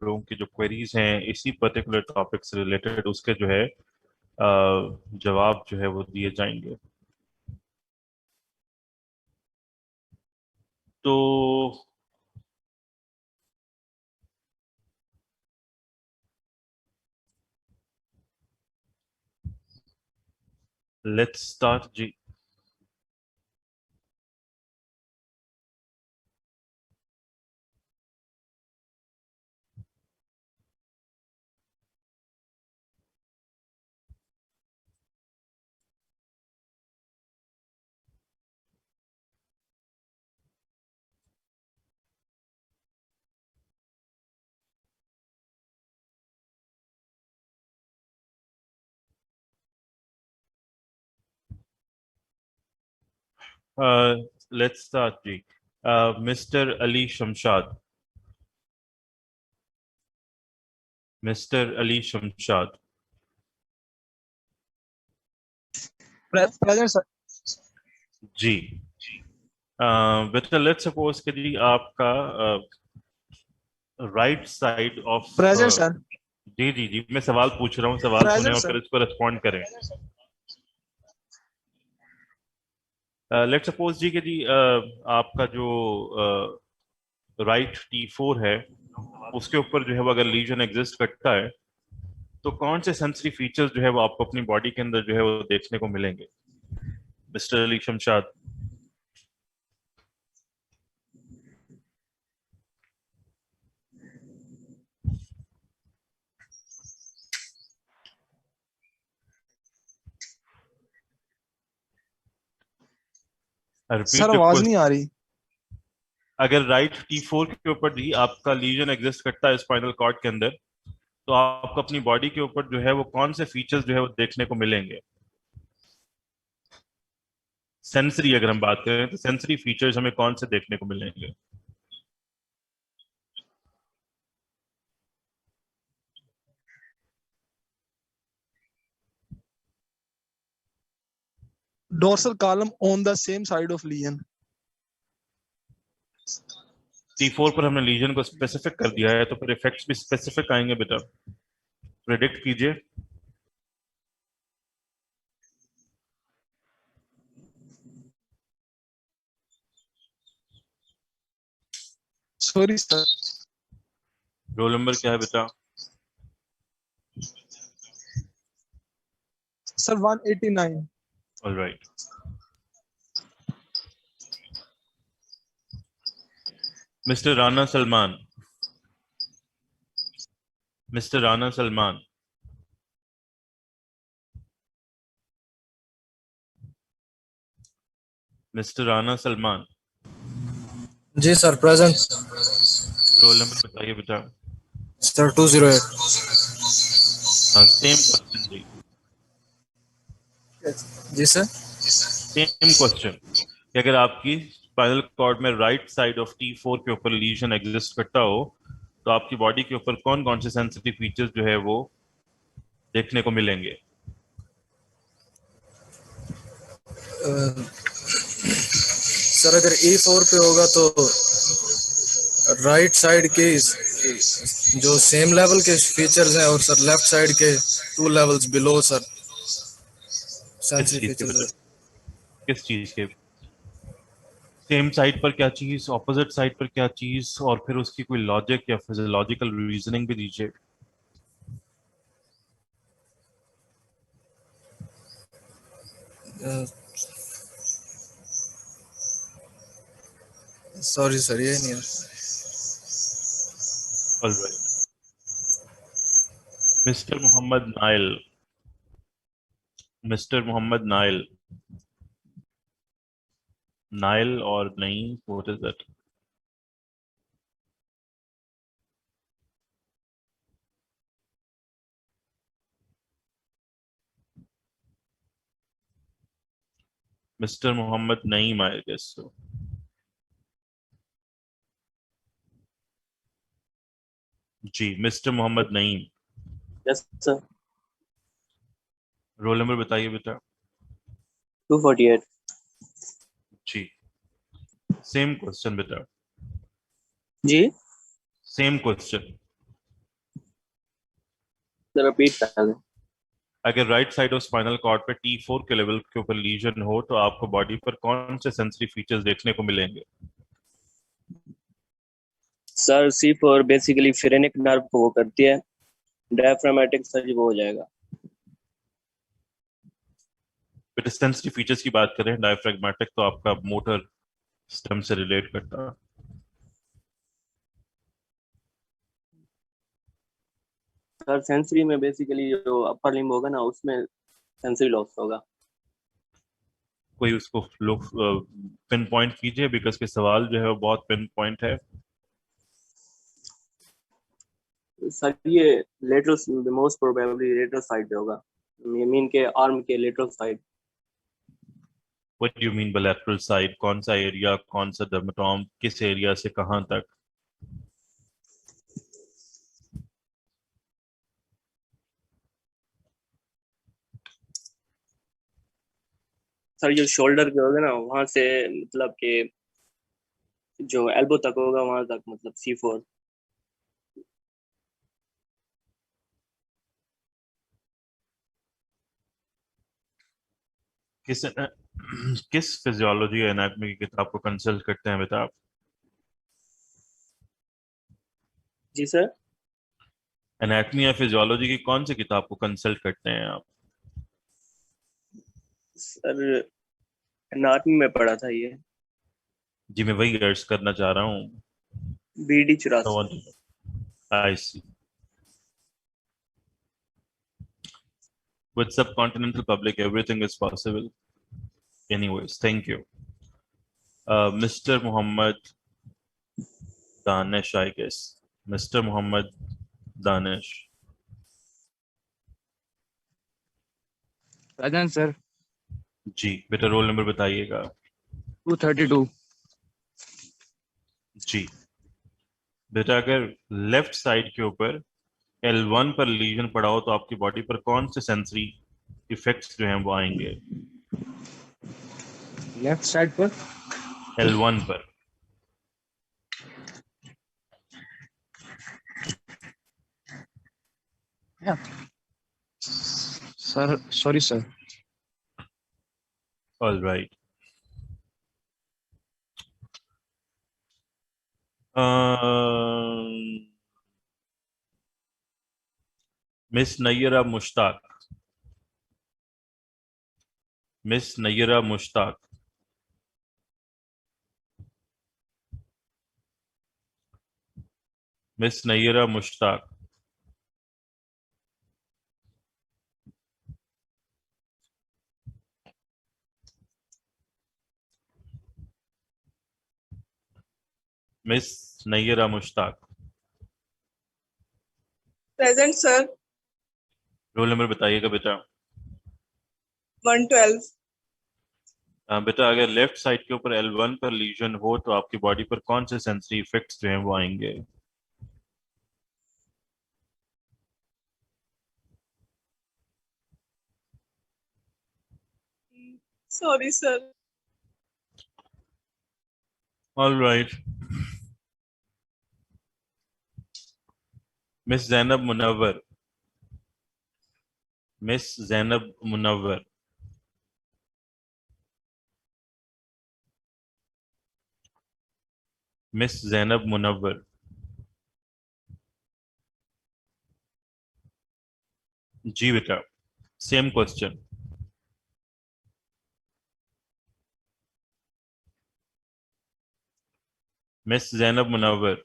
लोगों की जो क्वेरीज हैं इसी पर्टिकुलर टॉपिक से रिलेटेड, उसके जो है जवाब जो है वो दिए जाएंगे। तो लेट्स स्टार्ट जी। लेट्स स्टार्ट जी। Mister Ali Shamshad, mister Ali Shamshad. Present sir. जी। बेटा लेट्स सपोज कि जी आपका right side of present sir. जी जी जी, मैं सवाल पूछ रहा हूँ, सवाल सुने प्रेजेंट और फिर सर। इसको रिस्पॉन्ड करें। लेट्स सपोज जी कि जी आपका जो राइट T4 है उसके ऊपर जो है वो अगर लीजन एग्जिस्ट करता है तो कौन से सेंसरी फीचर्स जो है वो आपको अपनी बॉडी के अंदर जो है वो देखने को मिलेंगे, mister Ali Shamshad? Sir repeat the आवाज नहीं क्वेश्चन। आ रही। अगर राइट T4 के ऊपर भी आपका लीजन एग्जिस्ट करता है स्पाइनल कॉर्ड के अंदर तो आपको अपनी बॉडी के ऊपर जो है वो कौन से फीचर्स जो है वो देखने को मिलेंगे? सेंसरी अगर हम बात करें तो सेंसरी फीचर्स हमें कौन से देखने को मिलेंगे? Dorsal column on the same side of legion. T4 पर हमने लीजन को स्पेसिफिक कर दिया है तो फिर इफेक्ट्स भी स्पेसिफिक आएंगे बेटा, प्रिडिक्ट कीजिए। Sorry sir. रोल नंबर क्या है बेटा? Sir 189। Alright. Mister Rana Salman, mister Rana Salman, mister Rana Salman. जी सर प्रेजेंट। रोल नंबर बताइए बेटा। सर 208। हाँ, सेम क्वेश्चन जी, जी सर। सेम क्वेश्चन कि अगर आपकी स्पाइनल कॉर्ड में राइट साइड ऑफ T4 के ऊपर लीजन एग्जिस्ट करता हो तो आपकी बॉडी के ऊपर कौन कौन से सेंसिटिव फीचर्स जो है वो देखने को मिलेंगे? सर अगर E4 पे होगा तो राइट साइड के जो सेम लेवल के फीचर्स हैं और सर लेफ्ट साइड के 2 लेवल्स बिलो सर किस सेंसरी चीज के बेटा, फीचर्स। किस चीज के? सेम साइड पर क्या चीज, ऑपोजिट साइड पर क्या चीज, और फिर उसकी कोई लॉजिक या फिजियोलॉजिकल रीजनिंग भी दीजिए। सॉरी सर ये नहीं है। Alright. Mister Mohammad Nail, mister Mohammad Nail, Nail और नहीं, what is that? Mister Mohammad Naeem I guess so. जी mister Mohammad Naeem. Yes sir. Roll number बताइए बेटा। 248। जी, सेम क्वेश्चन बेटा, जी। Same question. सर रिपीट कर दें। अगर right side of spinal cord पे T4 के लेवल के ऊपर लीजन हो तो आपको बॉडी पर कौन से सेंसरी फीचर्स देखने को मिलेंगे? सर C4 बेसिकली फिरेनिक नर्व को वो करती है, डायफ्रामेटिक सर वो हो जाएगा। बेटा सेंसरी फीचर्स की बात करें, डायफ्रैग्मेटिक तो आपका मोटर सिस्टम से रिलेट करता है। सर सेंसरी में बेसिकली जो अपर लिम्ब होगा ना उसमें सेंसरी लॉस होगा। कोई उसको लोग पिन पॉइंट कीजिए, बिकॉज के सवाल जो है वो बहुत पिन पॉइंट है। सर ये lateral, most probably lateral side पे होगा, ये मीन के आर्म के lateral side. What do you mean by lateral side? कौन सा एरिया, कौन सा डर्मेटोम, किस एरिया से कहां तक? सर जो शोल्डर के होगा ना वहां से, मतलब कि जो एल्बो तक होगा वहां तक, मतलब C4। किस किस फिजियोलॉजी या एनाटॉमी की किताब को कंसल्ट करते हैं बेटा आप? जी सर। एनाटॉमी या फिजियोलॉजी की कौन सी किताब को कंसल्ट करते हैं आप? सर एनाटमी में पढ़ा था ये, जी मैं वही अर्ज करना चाह रहा हूँ। BD 84। I see. With subcontinental public, everything is possible. Anyways, thank you. Mr. Muhammad Danish, I guess. Mr. Muhammad Danish. Present sir. जी बेटा रोल नंबर बताइएगा। 232। जी बेटा अगर लेफ्ट साइड के ऊपर L1 पर लीजन पड़ा हो तो आपकी बॉडी पर कौन से सेंसरी इफेक्ट्स जो हैं वो आएंगे? लेफ्ट साइड पर L1 पर। Sir sorry sir. All right. Miss Nayyara Mushtaq. Miss Nayyara Mushtaq. Miss Nayyara Mushtaq. Miss Nayyara Mushtaq. Present sir. Roll number बताइएगा बेटा। 112। बेटा अगर लेफ्ट साइड के ऊपर L1 पर लीजन हो तो आपकी बॉडी पर कौन से सेंसरी इफेक्ट्स जो हैं वो आएंगे? Sorry sir. All right. Miss Zainab Munawwar. Miss Zainab Munawwar. Miss Zainab Munawwar. जी बेटा same question. Miss Zainab Munawwar.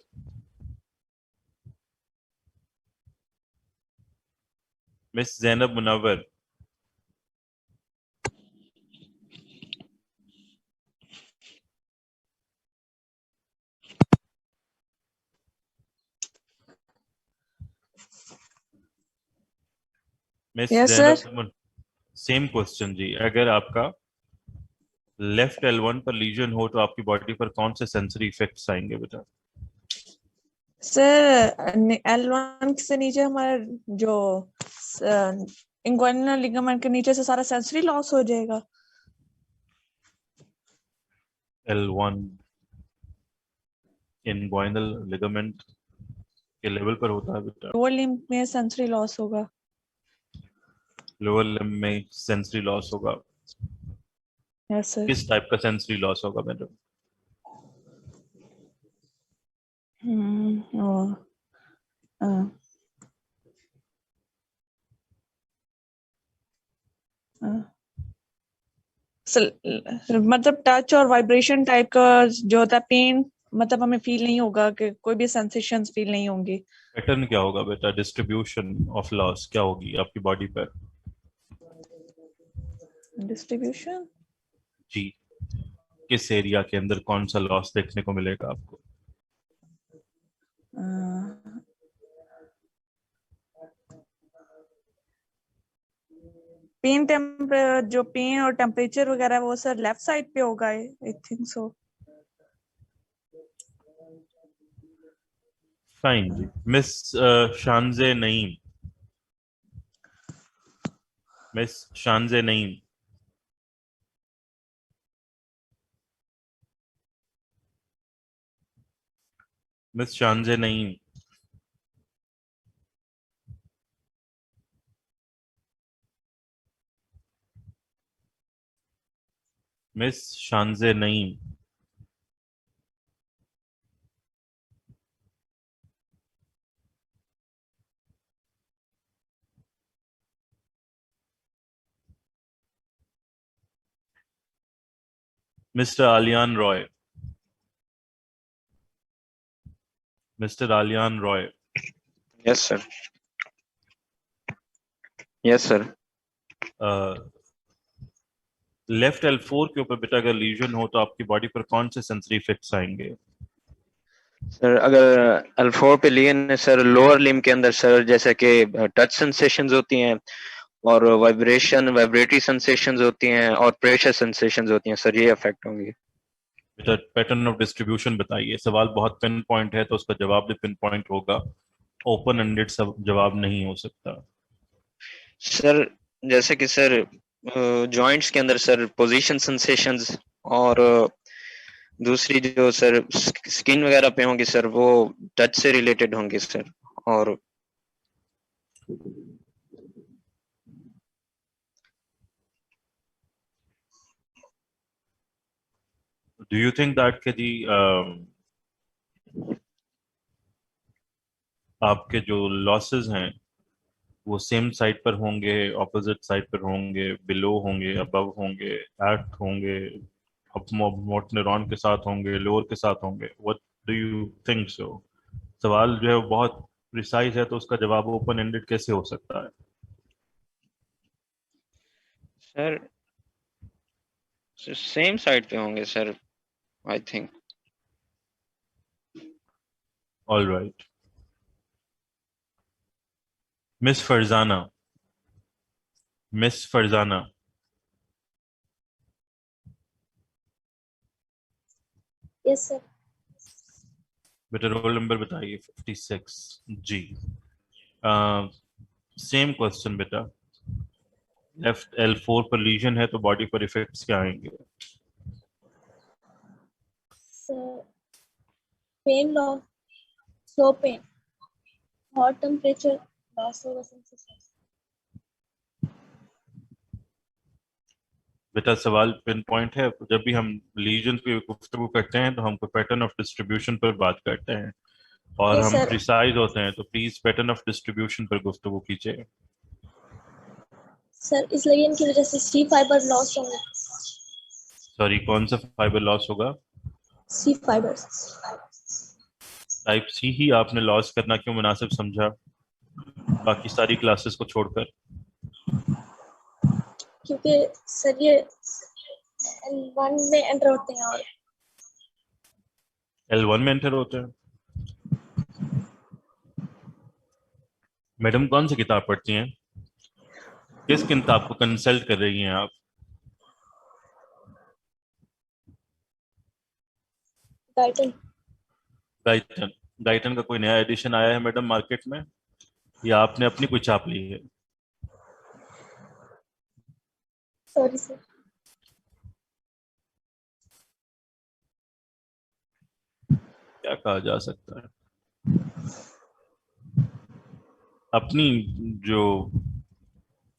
Miss Zainab Munawwar. Miss Yes, Zainab same question जी। अगर आपका लेफ्ट L1 पर लीजन हो तो आपकी बॉडी पर कौन से सेंसरी इफेक्ट्स आएंगे बेटा? सर L1 से नीचे हमारा जो इंग्वाइनल लिगामेंट के नीचे से सारा सेंसरी लॉस हो जाएगा। L1 इंग्वाइनल लिगामेंट के लेवल पर होता है बेटा। लोअर लिम्ब में सेंसरी लॉस होगा। लोअर लिम्ब में सेंसरी लॉस होगा। Yes sir. किस टाइप का सेंसरी लॉस होगा मैडम? मतलब टच और वाइब्रेशन टाइप का जो होता है, पेन मतलब हमें फील नहीं होगा, कि कोई भी सेंसेशंस फील नहीं होंगी। पैटर्न क्या होगा बेटा? डिस्ट्रीब्यूशन ऑफ लॉस क्या होगी आपकी बॉडी पर? डिस्ट्रीब्यूशन जी, किस एरिया के अंदर कौन सा लॉस देखने को मिलेगा आपको? पेन जो पेन और टेम्परेचर वगैरह वो सर लेफ्ट साइड पे होगा, आई थिंक सो। फाइन जी। Miss Shanze Naeem, miss Shanze Naeem, miss Shanze Naeem, miss Shanze Naeem. Mister Aliyan Roy, mister Aliyan Roy. Yes sir. Yes sir. Left L4 के ऊपर बेटा अगर लीजन हो तो आपकी बॉडी पर कौन से सेंसरी इफेक्ट्स आएंगे? सर अगर L4 पे लियन है सर, लोअर लिम्ब के अंदर सर, जैसे कि टच सेंसेशंस होती हैं और वाइब्रेटरी सेंसेशंस होती हैं और प्रेशर सेंसेशंस होती हैं सर, ये अफेक्ट होंगी। बेटा पैटर्न ऑफ डिस्ट्रीब्यूशन बताइए। सवाल बहुत पिन पॉइंट है तो उसका जवाब भी पिन पॉइंट होगा, ओपन एंडेड सब जवाब नहीं हो सकता। सर जैसे कि सर जॉइंट्स के अंदर सर पोजीशन सेंसेशंस, और दूसरी जो सर स्किन वगैरह पे होंगी सर, वो टच से रिलेटेड होंगी सर। और डू यू थिंक दैट के जी आपके जो लॉसेस हैं वो सेम साइड पर होंगे, ऑपोजिट साइड पर होंगे, बिलो होंगे, अबव होंगे, एट होंगे, अप मोट न्यूरॉन के साथ होंगे, लोअर के साथ होंगे? What do you think so? सवाल जो है वो बहुत प्रिसाइज है तो उसका जवाब ओपन एंडेड कैसे हो सकता है? सर सेम साइड पे होंगे sir, I think. All right. Miss Farzana, miss Farzana, yes sir. बेटा रोल नंबर बताइए। 56 जी। सेम क्वेश्चन बेटा। लेफ्ट L4 पर लीजन है तो बॉडी पर इफेक्ट्स क्या आएंगे? Sir pain loss, slow pain, hot temperature, loss होगा सेंसेशन। बेटा सवाल पिन पॉइंट है। जब भी हम लीजन पे गुफ्तगू करते हैं तो हम पैटर्न ऑफ डिस्ट्रीब्यूशन पर बात करते हैं और यस हम सर। प्रिसाइज होते हैं, तो प्लीज पैटर्न ऑफ डिस्ट्रीब्यूशन पर गुफ्तगू कीजिए। सर इस लेगिन की वजह से सी फाइबर लॉस होंगे। सॉरी, कौन सा फाइबर लॉस होगा? सी फाइबर्स। टाइप सी ही आपने लॉस करना क्यों मुनासिब समझा बाकी सारी क्लासेस को छोड़कर? क्योंकि सर ये L1 में एंटर होते हैं और L1 में एंटर होते हैं। मैडम कौन सी किताब पढ़ती हैं? किस किताब को कंसल्ट कर रही हैं आप? गाइटन। गाइटन। गाइटन का कोई नया एडिशन आया है मैडम मार्केट में, या आपने अपनी कोई छाप ली है? Sorry sir. क्या कहा जा सकता है? अपनी जो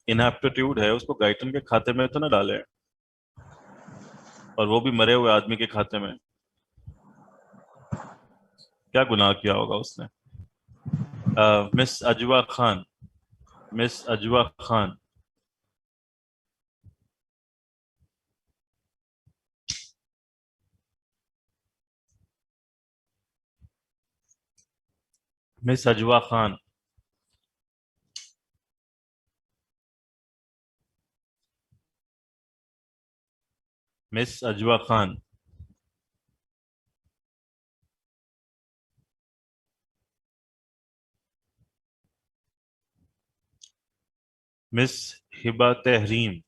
इनएप्टीट्यूड है उसको गाइटन के खाते में तो ना डाले, और वो भी मरे हुए आदमी के खाते में। क्या गुनाह किया होगा उसने? मिस अजवा खान, मिस अजवा खान। मिस अजवा खान। मिस अजवा खान। मिस हिबा तहरीम।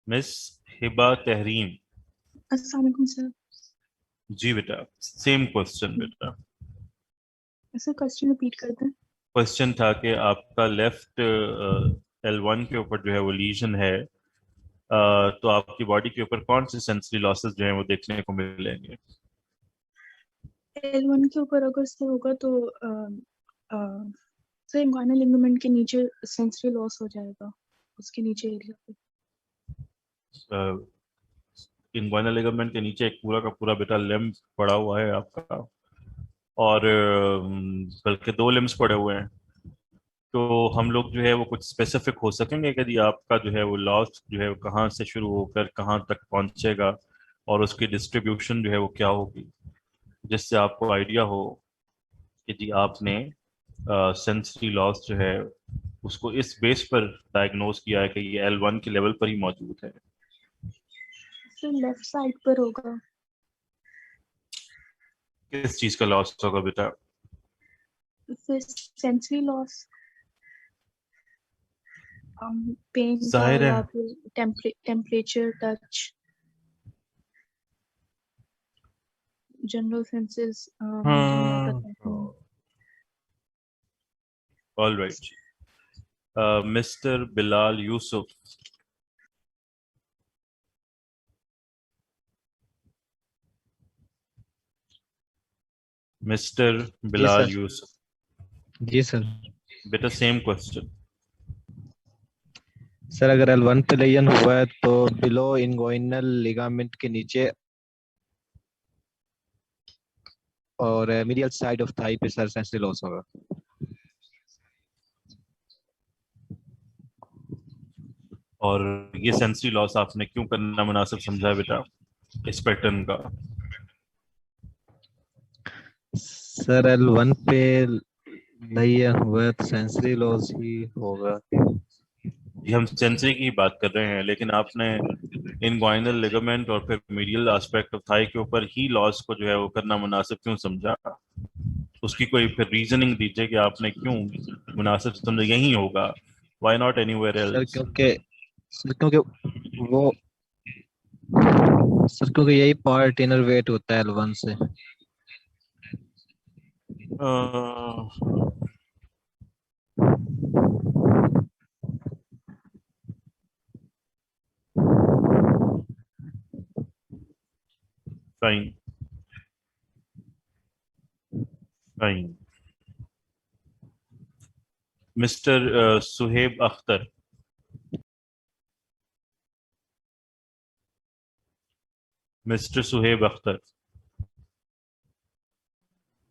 मिस हिबा तहरीम। अस्सलाम वालेकुम सर। जी बेटा, सेम क्वेश्चन बेटा। सर क्वेश्चन रिपीट कर दें। क्वेश्चन था कि आपका लेफ्ट L1 के ऊपर जो है वो लीजन है, तो आपकी बॉडी के ऊपर कौन से सेंसरी लॉसेस जो हैं वो देखने को मिलेंगे? L1 के ऊपर अगर सर होगा तो सर इंग्वाइनल लिगामेंट के नीचे सेंसरी लॉस हो जाएगा, उसके नीचे एरिया पे। इंग्वाइनल लिगामेंट के नीचे एक पूरा का पूरा बेटा लिम्ब पड़ा हुआ है आपका, और बल्कि दो लिम्स पड़े हुए हैं। तो हम लोग जो है वो कुछ स्पेसिफिक हो सकेंगे कि यदि आपका जो है वो लॉस जो है वो कहाँ से शुरू होकर कहाँ तक पहुंचेगा, और उसकी डिस्ट्रीब्यूशन जो है वो क्या होगी, जिससे आपको आइडिया हो कि जी आपने सेंसरी लॉस जो है उसको इस बेस पर डायग्नोज किया है कि ये L1 के लेवल पर ही मौजूद है। सर लेफ्ट साइड पर होगा। किस चीज का लॉस होगा बेटा? फिर सेंसरी लॉस, पेन का जाहिर या है। फिर टेम्परेचर, टच, जनरल सेंसेस जो याद रखते हैं। All right. Mister Bilal Yusuf. Mister जी बिलाल सर। यूसुफ, जी सर। बेटा सेम क्वेश्चन। सर अगर L1 पे लेजन हुआ है तो बिलो इनगोइनल लिगामेंट के नीचे और मीडियल साइड ऑफ थाई पे सर सेंसरी लॉस होगा। और ये सेंसरी लॉस आपने क्यों करना मुनासिब समझा है बेटा इस पैटर्न का? सर L1 पे लेजन हुआ है तो सेंसरी लॉस ही होगा। ये हम सेंसरी की बात कर रहे हैं, लेकिन आपने इनग्वाइनल लिगामेंट और फिर मीडियल एस्पेक्ट ऑफ थाई के ऊपर ही लॉस को जो है वो करना मुनासिब क्यों समझा? उसकी कोई फिर रीजनिंग दीजिए कि आपने क्यों मुनासिब समझा यही होगा, why not anywhere sir else? क्योंकि वो सर क्योंकि यही पार्ट इनर वेट होता है L1 से। Fine fine. Mister Suhaib Akhtar. Mister Suhaib Akhtar,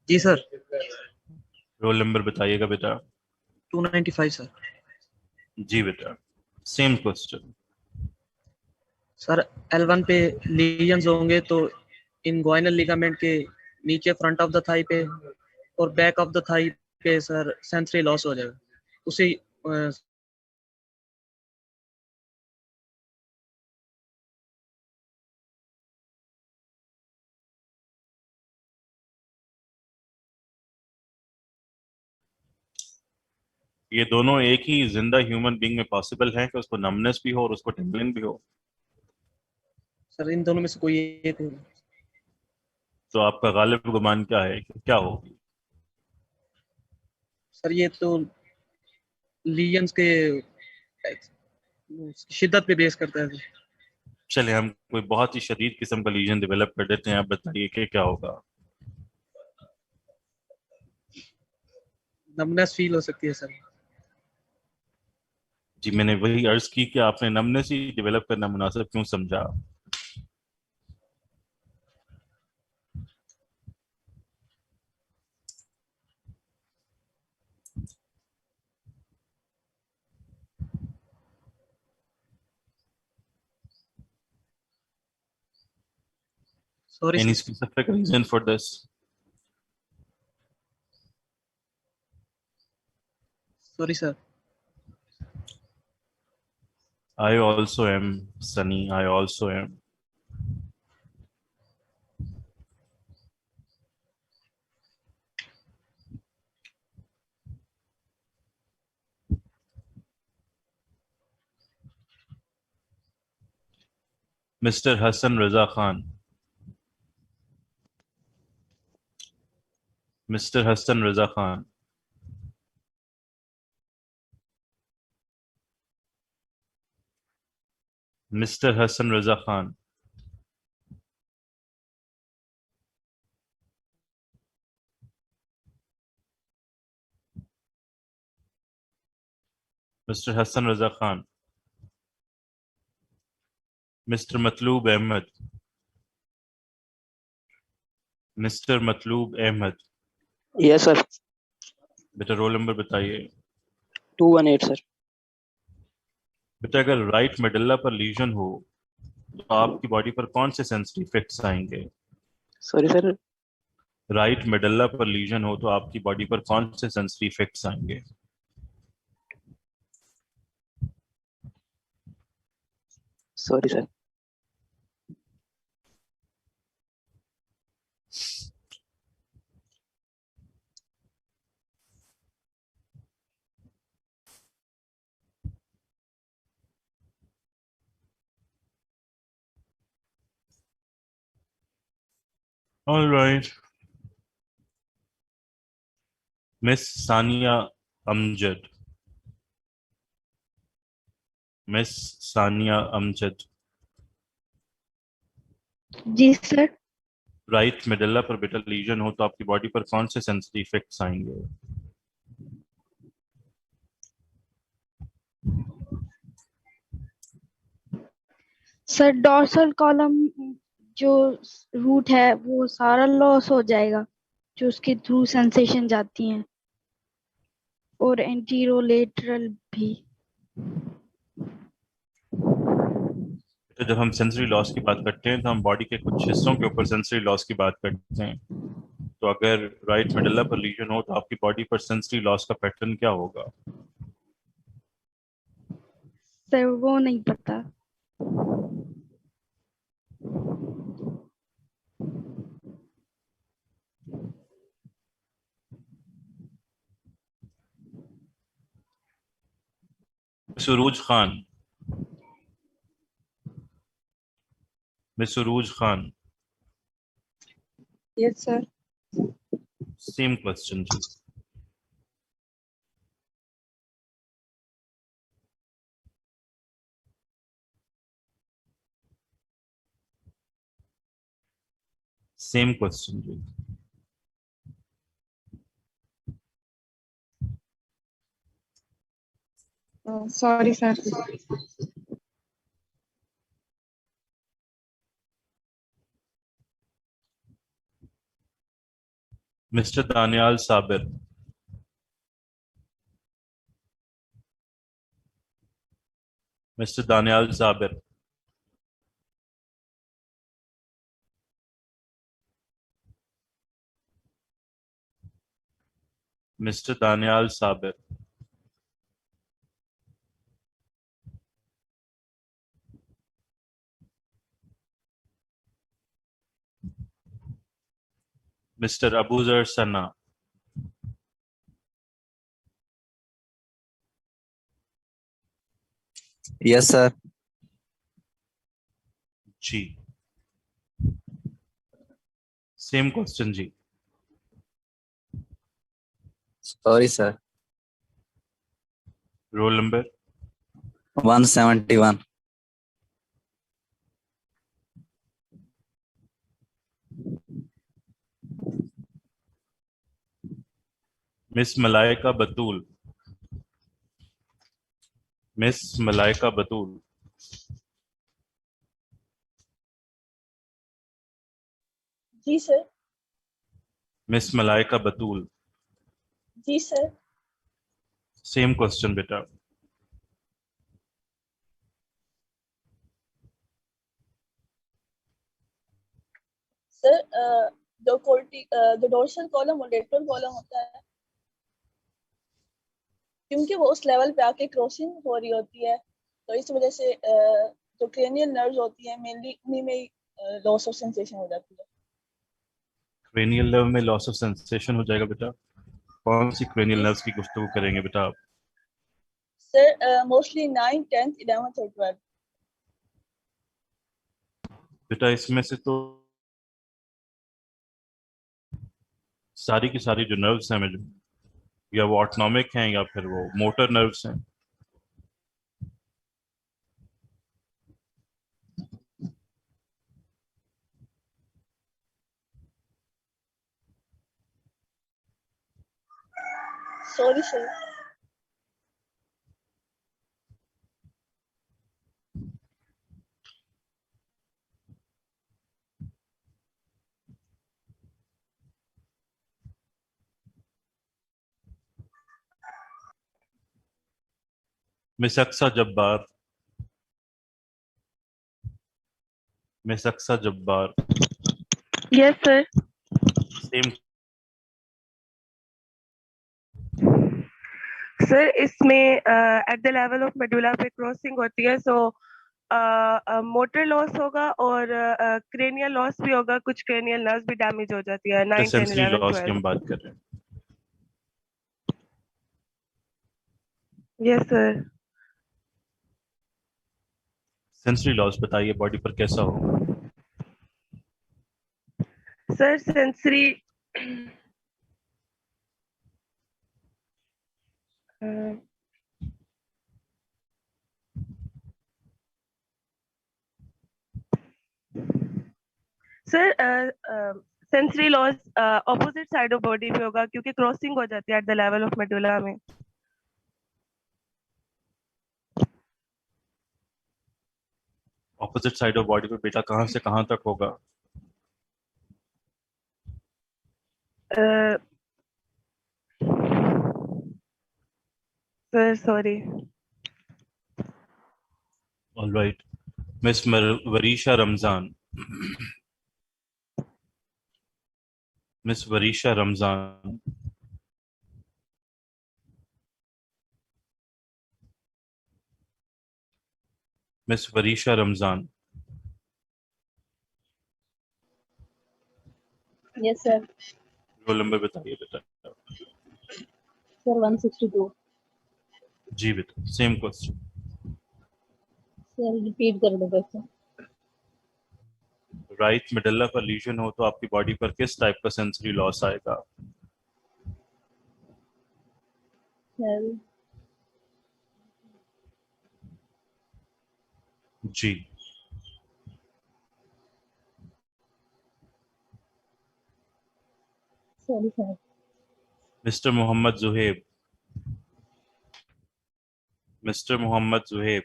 जी सर। रोल नंबर बताइएगा बेटा। 295 सर। जी बेटा, सेम क्वेश्चन। सर L1 पे लीजन्स होंगे तो इनग्वाइनल लिगामेंट के नीचे फ्रंट ऑफ द थाई पे और बैक ऑफ द थाई पे सर सेंसरी लॉस हो जाएगा। उसी ये दोनों एक ही जिंदा ह्यूमन बीइंग में पॉसिबल है कि उसको नमनेस भी हो और उसको टिंगलिंग भी हो? सर इन दोनों में से कोई एक होगा। तो आपका गालिब गुमान क्या है कि क्या होगी? सर ये तो लीजन्स के शिद्दत पे बेस करता है। चले हम कोई बहुत ही शदीद किस्म का लीजन डेवलप कर देते हैं, आप बताइए कि क्या होगा? नमनेस फील हो सकती है सर। जी, मैंने वही अर्ज की कि आपने नमनेस ही डेवलप करना मुनासिब क्यों समझा? Sorry Any sir. specific reason for this? Sorry sir. I also am, Sunny. I also am. Mr. Hassan Raza Khan. Mr. Hassan Raza Khan. Mr. Hassan Raza Khan. Mr. Hassan Raza Khan. Mr. Matloob Ahmed. Mr. Matloob Ahmed. Yes sir. बेटा roll number बताइए। 218 sir. बेटा अगर right मेडल्ला पर legion हो तो आपकी body पर कौन से सेंसिटिव इफेक्ट्स आएंगे? Sorry sir. राइट मेडल्ला पर लीजन हो तो आपकी बॉडी पर कौन से सेंसिटिव इफेक्ट्स आएंगे? Sorry sir. All right. Miss Sania Amjad. Miss Sania Amjad. जी सर। राइट मेडल्ला पर बेटा लीजन हो तो आपकी बॉडी पर कौन से सेंसिटिव इफेक्ट्स आएंगे? सर डॉर्सल कॉलम जो रूट है वो सारा लॉस हो जाएगा जो उसके थ्रू सेंसेशन जाती हैं, और एंटीरोलेटरल भी। तो जब हम सेंसरी लॉस की बात करते हैं तो हम बॉडी के कुछ हिस्सों के ऊपर सेंसरी लॉस की बात करते हैं। तो अगर राइट मेडल्ला पर लीजन हो तो आपकी बॉडी पर सेंसरी लॉस का पैटर्न क्या होगा? सर वो नहीं पता। Suruj Khan. Miss Suruj Khan. Yes sir. Same question जी। सेम क्वेश्चन जी। Sorry sir. Mister Daniyal Sabir. Mister Daniyal Sabir. Mister Daniyal Sabir. Mister Abuzar Sana. Yes sir. जी। सेम क्वेश्चन जी। Sorry sir. Roll number 171। Miss Malaika Batool. Miss Malaika Batool. जी सर। मिस मलाइका बतूल। जी सर। सेम क्वेश्चन बेटा। सर जो डोर्सल कॉलम और lateral column होता है, क्योंकि वो उस लेवल पे आके क्रॉसिंग हो रही होती है, तो इस वजह से जो क्रेनियल नर्व्स होती है मेनली उन्हीं में लॉस ऑफ सेंसेशन हो जाती है। क्रेनियल नर्व में लॉस ऑफ सेंसेशन हो जाएगा बेटा? कौन सी क्रेनियल जी नर्व्स की गुफ्तगू करेंगे बेटा आप? सर मोस्टली 9, 10, 11 और 12। बेटा इसमें से तो सारी की सारी जो नर्व्स हैं जो या वो ऑटोनॉमिक हैं या फिर वो मोटर नर्व्स हैं। Sorry sir. Miss Aqsa Jabbar. Miss Aqsa Jabbar. Yes sir. Same. Sir इसमें at the level of medulla पे क्रॉसिंग होती है, सो मोटर लॉस होगा और क्रेनियल लॉस भी होगा, कुछ क्रेनियल नर्व्स भी डैमेज हो जाती है 9, 10, सेंसरी 11, लॉस की हम 12। बात कर रहे हैं। Yes sir. सेंसरी लॉस बताइए बॉडी पर कैसा होगा? Sir sensory sir sensory loss opposite side of body पे होगा, क्योंकि क्रॉसिंग हो जाती है eight the level of medulla में। ऑपोजिट साइड ऑफ बॉडी पे बेटा कहां से कहां तक होगा? Sir sorry. Alright. Miss Varisha Ramzan. Miss Varisha Ramzan. Miss Varisha Ramzan. Yes sir. Roll number बताइए बेटा। सर 162। जी बेटा सेम क्वेश्चन। सर रिपीट कर दो क्वेश्चन। राइट मिडल्ला पर लीजन हो तो आपकी बॉडी पर किस टाइप का सेंसरी लॉस आएगा? सर जी sorry sir. Mister Mohammad Zuhaib. Mister Mohammad Zuhaib.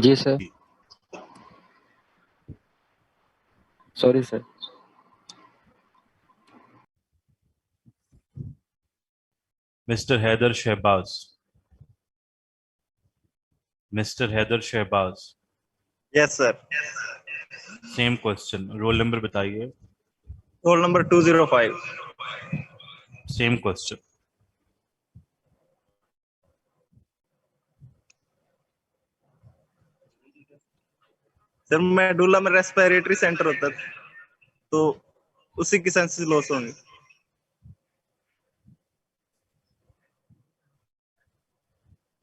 जी sir. Sorry sir. Mister Haider Shahbaz. Mister Haider Shahbaz. Yes sir. Same question. Roll number बताइए। Roll number 205। Same question. Sir medulla में रेस्पिरेटरी सेंटर होता है, तो उसी की सेंसेस लॉस होंगे।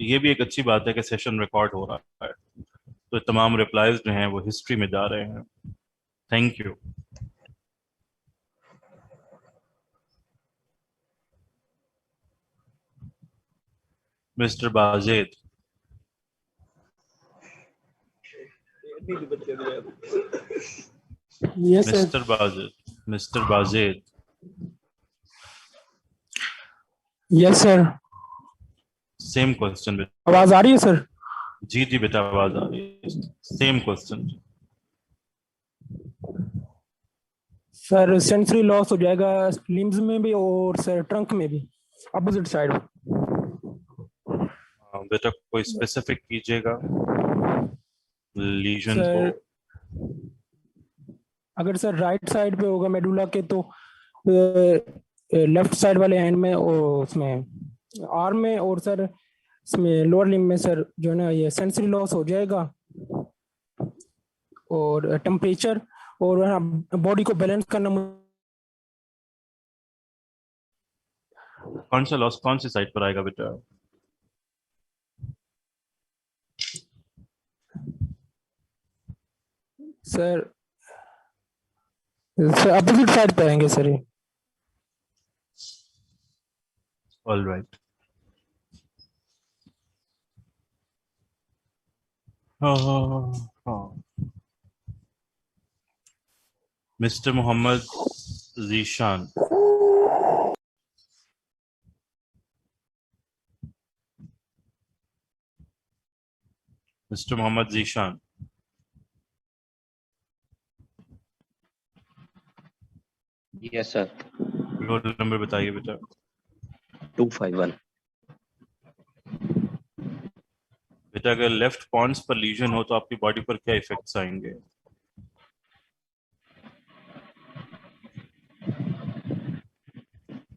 ये भी एक अच्छी बात है कि सेशन रिकॉर्ड हो रहा है, तो तमाम रिप्लाईज जो हैं वो हिस्ट्री में जा रहे हैं। Thank you. Mister Bajed. Yes, sir. Mister Bajed. Mister Bajed. Yes sir. Same question. आवाज आ रही है सर? जी जी बेटा आवाज आ रही है। Same question. Sir sensory loss हो जाएगा लिम्स में भी और सर ट्रंक में भी, अपोजिट साइड। बेटा कोई स्पेसिफिक कीजिएगा लीजन को। सर अगर सर राइट साइड पे होगा मेडुला के तो लेफ्ट साइड वाले हैंड में और उसमें आर्म में, और सर इसमें लोअर लिम्ब में सर जो है ना ये सेंसरी लॉस हो जाएगा। और टेम्परेचर और बॉडी को बैलेंस करना। कौन सा लॉस कौन सी साइड पर आएगा बेटा? सर अपोजिट साइड पे आएंगे सर ये। All right. Mister Mohammad Zeeshan. Mister Mohammad Zeeshan. Yes sir. Roll number बताइए बेटा। 251। बेटा अगर लेफ्ट पॉन्स पर लीजन हो तो आपकी बॉडी पर क्या इफेक्ट्स आएंगे?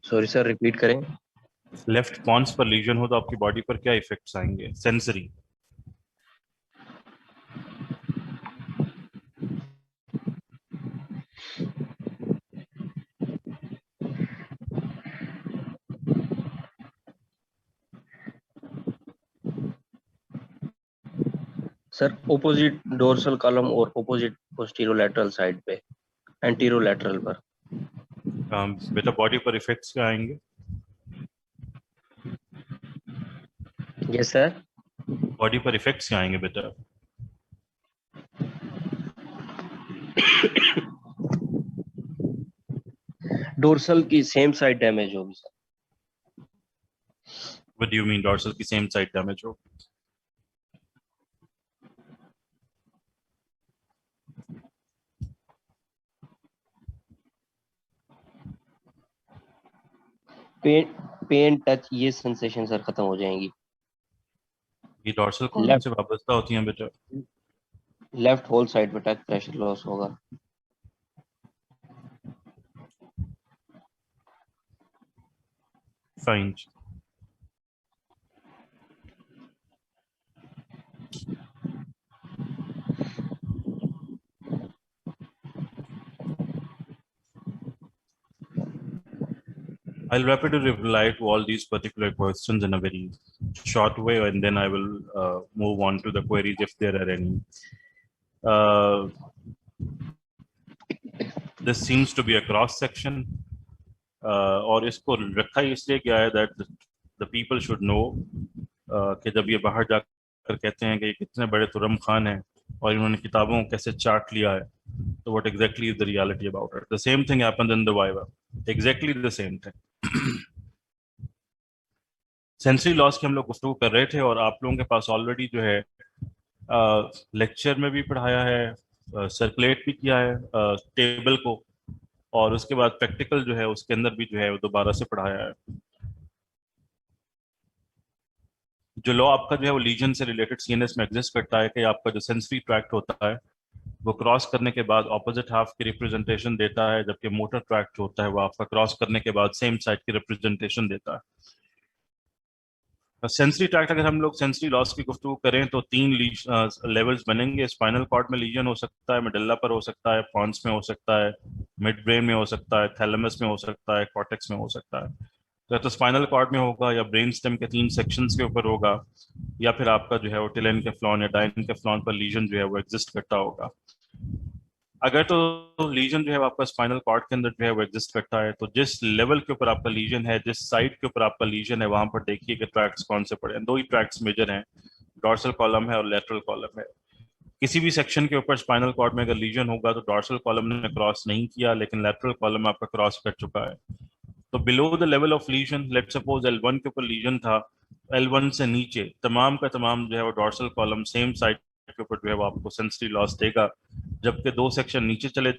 सॉरी सर रिपीट करें। लेफ्ट पॉन्स पर लीजन हो तो आपकी बॉडी पर क्या इफेक्ट्स आएंगे sensory? Sir opposite dorsal column और ओपोजिट पोस्टीरोलैटरल साइड पे, एंटीरोलैटरल पर। बेटा बॉडी पर इफेक्ट्स क्या आएंगे? Yes sir. बॉडी पर इफेक्ट्स क्या आएंगे बेटा? डोर्सल की सेम साइड डैमेज होगी sir. What do you mean dorsal की सेम साइड डैमेज हो? पेन टच ये सेंसेशन सर खत्म हो जाएंगी। ये डॉर्सल कॉलम से वाबस्ता होती हैं बेटा। लेफ्ट होल साइड पे टच प्रेशर लॉस होगा। Fine. I'll rapidly reply to all these particular questions in a very short way, and then I will move on to the queries if there are any. This seems to be a cross section, और इसको रखा ही इसलिए गया है that the people should know कि जब ये बाहर जाकर कहते हैं कि ये कितने बड़े तुरम खान हैं और इन्होंने किताबों को कैसे चाट लिया है, तो what exactly is the reality about it? The same thing happened in the Viva. Exactly the same thing. Sensory loss की हम लोग गुफ्तगू कर रहे थे और आप लोगों के पास ऑलरेडी जो है लेक्चर में भी पढ़ाया है, सर्कुलेट भी किया है टेबल को, और उसके बाद प्रैक्टिकल जो है उसके अंदर भी जो है वो दोबारा से पढ़ाया है। जो लॉ आपका जो है वो लीजन से रिलेटेड सीएनएस में एग्जिस्ट करता है कि आपका जो सेंसरी ट्रैक्ट होता है वो क्रॉस करने के बाद ऑपोजिट हाफ की रिप्रेजेंटेशन देता है, जबकि मोटर ट्रैक्ट होता है वो आपका क्रॉस करने के बाद सेम साइड की रिप्रेजेंटेशन देता है। सेंसरी ट्रैक्ट अगर हम लोग सेंसरी लॉस की गुफ्तगू करें तो 3 लेवल्स बनेंगे। स्पाइनल कॉर्ड में लीजन हो सकता है, मेडुल्ला पर हो सकता है, पॉन्स में हो सकता है, मिड ब्रेन में हो सकता है, थैलेमस में हो सकता है, कॉर्टेक्स में हो सकता है। तो स्पाइनल कॉर्ड में होगा या ब्रेन स्टेम के 3 सेक्शंस के ऊपर होगा, या फिर आपका जो है वो टेलेनकेफ्लॉन या डाइनकेफ्लॉन पर लीजन जो है वो एग्जिस्ट करता होगा। अगर तो लीजन जो है आपका स्पाइनल कॉर्ड के अंदर जो है वो एग्जिस्ट करता है, तो जिस लेवल के ऊपर आपका लीजन है, जिस साइड के ऊपर आपका लीजन है, वहां पर देखिए कि ट्रैक्ट्स कौन से पड़े हैं। 2 ही ट्रैक्ट्स मेजर हैं, डॉर्सल कॉलम है और लेटरल कॉलम है। किसी भी सेक्शन के ऊपर स्पाइनल कॉर्ड में अगर लीजन होगा तो डॉर्सल कॉलम ने क्रॉस नहीं किया, लेकिन लेटरल कॉलम आपका क्रॉस कर चुका है। तो below the level of legion, let suppose L1 के ऊपर लीजन था, L1 से नीचे तमाम का तमाम जो है वो डॉर्सल कॉलम सेम साइड के ऊपर जो है वो आपको सेंसरी लॉस देगा, जबकि 2 सेक्शन नीचे चले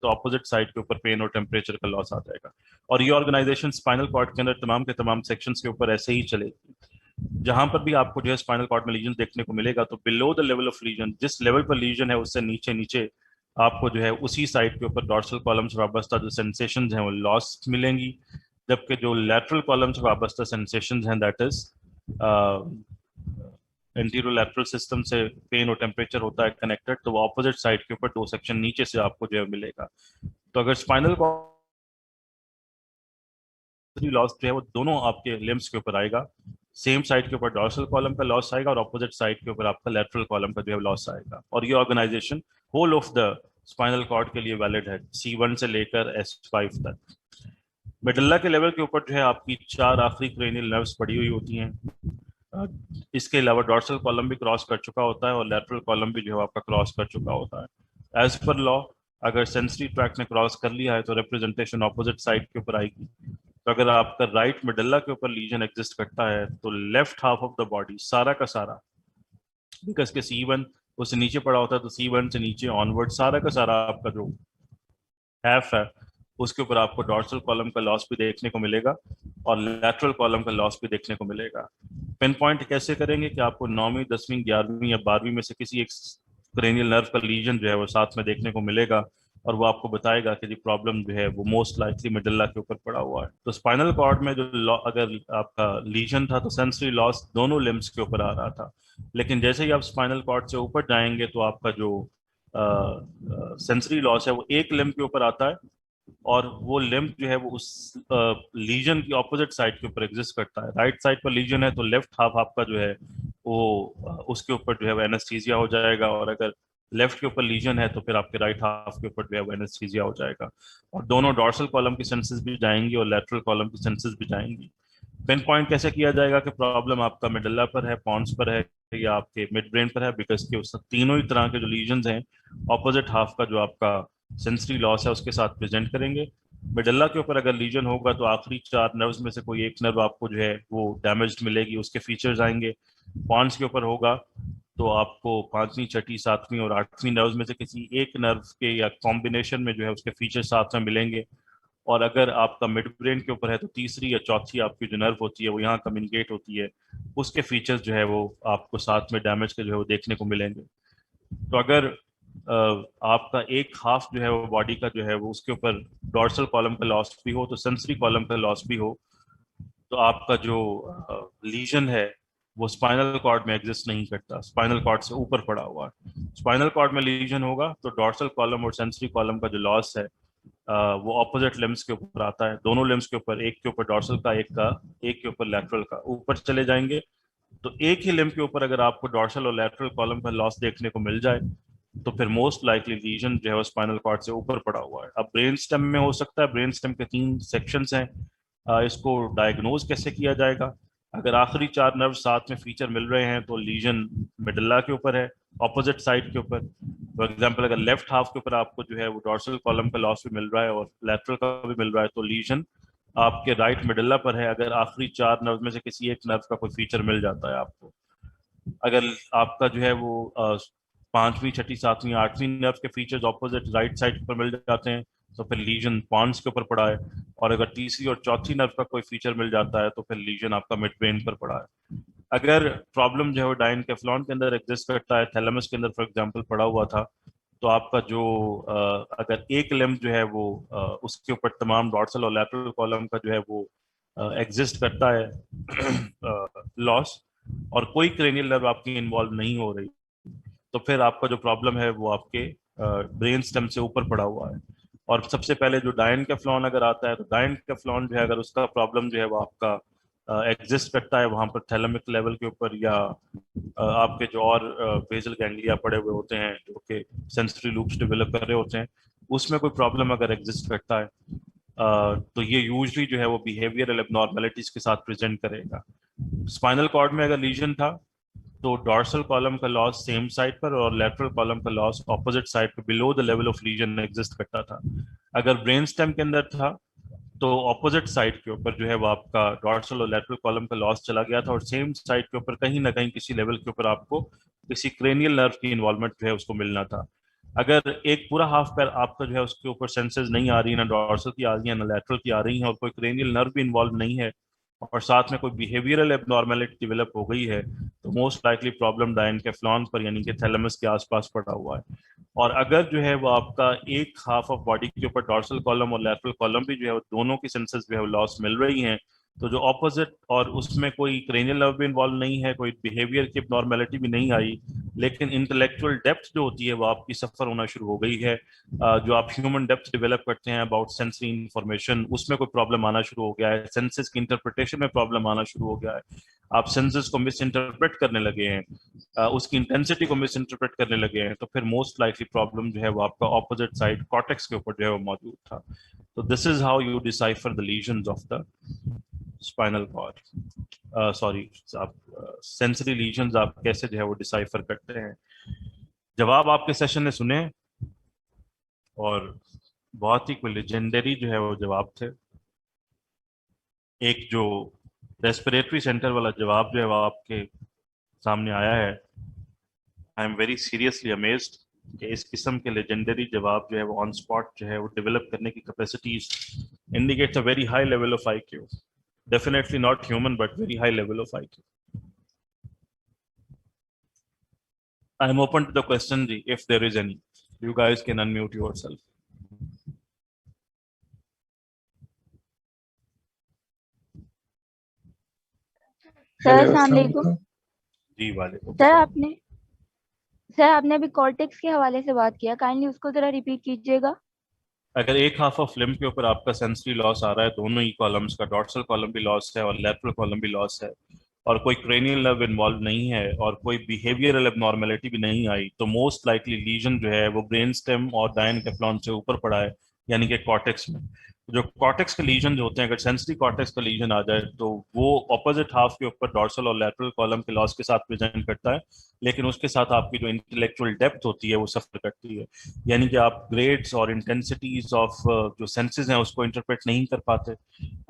तो ऑपोजिट साइड के ऊपर पेन और टेम्परेचर का लॉस आ जाएगा। और ये ऑर्गेनाइजेशन स्पाइनल कॉर्ड के अंदर तमाम के तमाम सेक्शंस के ऊपर ऐसे ही चलेगी। जहां पर भी आपको जो है स्पाइनल कॉर्ड में लीजन देखने को मिलेगा, तो below the level of legion, जिस लेवल पर लीजन है उससे नीचे नीचे आपको जो है उसी साइड के ऊपर डॉर्सल कॉलम से वाबस्ता जो सेंसेशंस हैं वो लॉस मिलेंगी, जबकि जो लैटरल कॉलम से वाबस्ता सेंसेशंस हैं दैट इज एंटीरोलैटरल सिस्टम से पेन और टेम्परेचर होता है कनेक्टेड, तो वो ऑपोजिट साइड के ऊपर 2 सेक्शन नीचे से आपको जो है मिलेगा। तो अगर स्पाइनल लॉस जो है वो दोनों आपके लिम्स के ऊपर आएगा, सेम साइड के ऊपर डॉर्सल कॉलम का लॉस आएगा और ऑपोजिट साइड के ऊपर आपका लैटरल कॉलम का जो है लॉस आएगा। और ये organisation whole of the spinal cord के लिए वैलिड है, C1 से लेकर S5 तक। मेडुल्ला के लेवल के ऊपर जो है आपकी 4 आखिरी क्रेनियल नर्व्स पड़ी हुई होती हैं। इसके अलावा डॉर्सल कॉलम भी क्रॉस कर चुका होता है और लैटरल कॉलम भी जो है आपका क्रॉस कर चुका होता है। एज पर लॉ अगर सेंसरी ट्रैक्ट ने क्रॉस कर लिया है तो रिप्रेजेंटेशन ऑपोजिट साइड के ऊपर आएगी। तो अगर आपका राइट मेडुल्ला के ऊपर लीजन एग्जिस्ट करता है तो left half of the body सारा का सारा, बिकॉज के C1 उससे नीचे पड़ा होता है तो C1 से नीचे ऑनवर्ड सारा का सारा आपका जो हैफ है उसके ऊपर आपको डॉर्सल कॉलम का लॉस भी देखने को मिलेगा और लैटरल कॉलम का लॉस भी देखने को मिलेगा। पिन पॉइंट कैसे करेंगे कि आपको 9वीं 10वीं 11वीं या 12वीं में से किसी एक क्रेनियल नर्व का लीजन जो है वो साथ में देखने को मिलेगा और वो आपको बताएगा कि जी प्रॉब्लम जो है वो मोस्ट लाइकली मेडुल्ला के ऊपर पड़ा हुआ है। तो स्पाइनल कॉर्ड में जो अगर आपका लीजन था तो सेंसरी लॉस दोनों लिम्स के ऊपर आ रहा था, लेकिन जैसे ही आप स्पाइनल कॉर्ड से ऊपर जाएंगे तो आपका जो सेंसरी लॉस है वो एक लिम्ब के ऊपर आता है और वो लिम्ब जो है वो उस लीजन की ऑपोजिट साइड के ऊपर एग्जिस्ट करता है। राइट साइड पर लीजन है तो लेफ्ट हाफ आपका जो है वो उसके ऊपर जो है वो एनेस्थीसिया हो जाएगा, और अगर लेफ्ट के ऊपर लीजन है तो फिर आपके राइट हाफ के ऊपर जो है वो एनेस्थीसिया हो जाएगा और दोनों डॉर्सल कॉलम की सेंसेस भी जाएंगी और लैटरल कॉलम की सेंसेस भी जाएंगी। पिन पॉइंट कैसे किया जाएगा कि प्रॉब्लम आपका मेडुल्ला पर है, पॉन्स पर है या आपके मिड ब्रेन पर है, बिकॉज के उस तीनों ही तरह के जो लीजन्स हैं ऑपोजिट हाफ का जो आपका सेंसरी लॉस है उसके साथ प्रेजेंट करेंगे। मेडुल्ला के ऊपर अगर लीजन होगा तो आखिरी 4 नर्व्स में से कोई एक नर्व आपको जो है वो डैमेज्ड मिलेगी, उसके फीचर्स आएंगे। पॉन्स के ऊपर होगा तो आपको 5वीं 6वीं 7वीं और 8वीं नर्व्स में से किसी एक नर्व के या कॉम्बिनेशन में जो है उसके फीचर्स साथ में मिलेंगे। और अगर आपका मिड ब्रेन के ऊपर है तो तीसरी या चौथी आपकी जो नर्व होती है वो यहाँ कम्युनिकेट होती है, उसके फीचर्स जो है वो आपको साथ में डैमेज के जो है वो देखने को मिलेंगे। तो अगर आपका एक हाफ जो है वो बॉडी का जो है वो उसके ऊपर डॉर्सल कॉलम का लॉस भी हो तो सेंसरी कॉलम का लॉस भी हो, तो आपका जो लीजन है वो स्पाइनल कॉर्ड में एग्जिस्ट नहीं करता, स्पाइनल कॉर्ड से ऊपर पड़ा हुआ है। स्पाइनल कॉर्ड में लीजन होगा तो डॉर्सल कॉलम और सेंसरी कॉलम का जो लॉस है वो ऑपोजिट लिम्स के ऊपर आता है, दोनों लिम्स के ऊपर, एक के ऊपर डॉर्सल का, एक के ऊपर लैटरल का। ऊपर चले जाएंगे तो एक ही लिम्ब के ऊपर अगर आपको डॉर्सल और लैटरल कॉलम का लॉस देखने को मिल जाए तो फिर मोस्ट लाइकली लीजन जो है वो स्पाइनल कॉर्ड से ऊपर पड़ा हुआ है। अब ब्रेन स्टेम में हो सकता है, ब्रेन स्टेम के 3 सेक्शंस हैं, इसको डायग्नोज कैसे किया जाएगा? अगर आखिरी 4 नर्व साथ में फीचर मिल रहे हैं तो लीजन मेडुल्ला के ऊपर है ऑपोजिट साइड के ऊपर। फॉर एग्जांपल अगर लेफ्ट हाफ के ऊपर आपको जो है वो डॉर्सल कॉलम का लॉस भी मिल रहा है और लैटरल का भी मिल रहा है तो लीजन आपके राइट मेडुल्ला पर है। अगर आखिरी 4 नर्व में से किसी एक नर्व का कोई फीचर मिल जाता है आपको, अगर आपका जो है वो 5वीं 6वीं 7वीं 8वीं नर्व के फीचर्स ऑपोजिट राइट साइड पर मिल जाते हैं तो फिर लीजन पॉन्स के ऊपर पड़ा है, और अगर तीसरी और चौथी नर्व का कोई फीचर मिल जाता है तो फिर लीजन आपका मिड ब्रेन पर पड़ा है। अगर प्रॉब्लम जो है वो डायनकेफ्लॉन के अंदर एग्जिस्ट करता है, थैलेमस के अंदर फॉर एग्जांपल पड़ा हुआ था, तो आपका जो अगर एक लिम्ब जो है वो उसके ऊपर तमाम डॉर्सल और लैटरल कॉलम का जो है वो एग्जिस्ट करता है लॉस और कोई क्रेनियल नर्व आपकी इन्वॉल्व नहीं हो रही, तो फिर आपका जो प्रॉब्लम है वो आपके ब्रेन स्टेम से ऊपर पड़ा हुआ है। और सबसे पहले जो डायनकेफ्लॉन अगर आता है तो डायनकेफ्लॉन जो है अगर उसका प्रॉब्लम जो है वो आपका एग्जिस्ट करता है वहां पर थैलेमिक लेवल के ऊपर या आपके जो और बेसल गैंग्लिया पड़े हुए होते हैं जो कि सेंसरी लूप्स डेवलप कर रहे होते हैं, उसमें कोई प्रॉब्लम अगर एग्जिस्ट करता है तो ये यूजली जो है वो बिहेवियरल एबनॉर्मेलिटीज के साथ प्रेजेंट करेगा। स्पाइनल कॉर्ड में अगर लीजन था तो डॉर्सल कॉलम का लॉस सेम साइड पर और लेटरल कॉलम का लॉस ऑपोजिट साइड पर below the level of legion exist करता था। अगर ब्रेन स्टेम के अंदर था तो ऑपोजिट साइड के ऊपर जो है वो आपका डॉर्सल और लेटरल कॉलम का लॉस चला गया था और सेम साइड के ऊपर कहीं ना कहीं किसी लेवल के ऊपर आपको किसी क्रेनियल नर्व की इन्वॉल्वमेंट जो है उसको मिलना था। अगर एक पूरा हाफ पैर आपका जो है उसके ऊपर सेंसेस नहीं आ रही, ना डॉर्सल की आ रही है ना लेटरल की आ रही है, और कोई क्रेनियल नर्व भी इन्वॉल्व नहीं है और साथ में कोई बिहेवियरल एबनॉर्मेलिटी डेवलप हो गई है, तो मोस्ट लाइकली प्रॉब्लम डायनकेफ्लॉन पर यानी कि थैलेमस के आसपास पड़ा हुआ है। और अगर जो है वो आपका एक हाफ ऑफ बॉडी के ऊपर डॉर्सल कॉलम और लेटरल कॉलम भी जो है वो दोनों की सेंसेस जो है लॉस मिल रही हैं, तो जो ऑपोजिट और उसमें कोई क्रेनियल नर्व भी इन्वॉल्व नहीं है, कोई बिहेवियर की एबनॉर्मेलिटी भी नहीं आई, लेकिन इंटेलेक्चुअल डेप्थ जो होती है वो आपकी सफर होना शुरू हो गई है। जो आप ह्यूमन डेप्थ डेवलप करते हैं अबाउट सेंसरी इंफॉर्मेशन, उसमें कोई प्रॉब्लम आना शुरू हो गया है, सेंसेस की इंटरप्रिटेशन में प्रॉब्लम आना शुरू हो गया है, आप सेंसेस को मिस इंटरप्रेट करने लगे हैं, उसकी इंटेंसिटी को मिस इंटरप्रेट करने लगे हैं, तो फिर मोस्ट लाइकली प्रॉब्लम जो है वो आपका ऑपोजिट साइड कॉर्टेक्स के ऊपर जो है वो मौजूद था। तो this is how you decipher the lesions of the spinal cord, sorry आप सेंसरी लीजन्स आप कैसे जो है वो डिसाइफर करते हैं। जवाब आपके सेशन ने सुने और बहुत ही कोई लेजेंडरी जो है वो जवाब थे। एक जो रेस्पिरेटरी सेंटर वाला जवाब जो है वो आपके सामने आया है, I am very seriously amazed कि इस किस्म के लेजेंडरी जवाब जो है वो ऑन स्पॉट जो है वो डेवलप करने की capacities indicates a very high level of IQ, definitely not human but very high level of IQ. I am open to the question if there is any. You guys can unmute yourself. Sir अस्सलाम वालेकुम। जी वालेकुम। Sir आपने अभी cortex के हवाले से बात किया, काइंडली उसको जरा रिपीट कीजिएगा। अगर एक हाफ ऑफ लिम्ब के ऊपर आपका सेंसरी लॉस आ रहा है, दोनों ही कॉलम्स का, डॉर्सल कॉलम भी लॉस है और लेटरल कॉलम भी लॉस है, और कोई क्रेनियल नर्व इन्वॉल्व नहीं है और कोई बिहेवियरल एबनॉर्मेलिटी भी नहीं आई, तो मोस्ट लाइकली लीजन जो है वो ब्रेन स्टेम और डायनकेफ्लॉन से ऊपर पड़ा है, यानी कि कॉर्टेक्स में। जो कॉर्टेक्स के लीजन जो होते हैं, अगर सेंसरी कॉर्टेक्स का लीजन आ जाए तो वो ऑपोजिट हाफ के ऊपर डॉर्सल और लेटरल कॉलम के लॉस के साथ प्रेजेंट करता है, लेकिन उसके साथ आपकी जो इंटेलेक्चुअल डेप्थ होती है वो सफर करती है, यानी कि आप ग्रेड्स और इंटेंसिटीज ऑफ जो सेंसेस हैं उसको इंटरप्रेट नहीं कर पाते।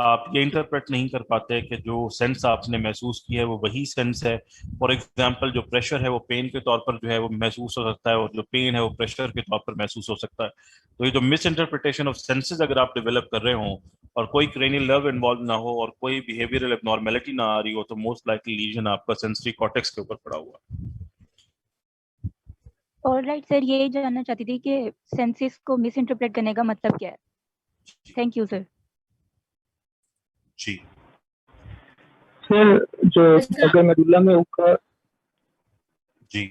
आप ये इंटरप्रेट नहीं कर पाते कि जो सेंस आपने महसूस की है वो वही सेंस है। फॉर एग्जांपल जो प्रेशर है वो पेन के तौर पर जो है वो महसूस हो सकता है और जो पेन है वो प्रेशर के तौर पर महसूस हो सकता है। तो ये जो मिस इंटरप्रिटेशन ऑफ सेंसेस अगर आप डेवलप कर रहे हो और कोई क्रेनियल नर्व इन्वॉल्व ना हो और कोई बिहेवियरल एबनॉर्मेलिटी ना आ रही हो, तो मोस्ट लाइकली लीजन आपका सेंसरी कॉर्टेक्स के ऊपर पड़ा हुआ है। ऑलराइट सर, ये जानना चाहती थी कि सेंसेस को मिस इंटरप्रेट करने का मतलब क्या है। Thank you sir. जी सर, जो अगर मेडुला में होगा, जी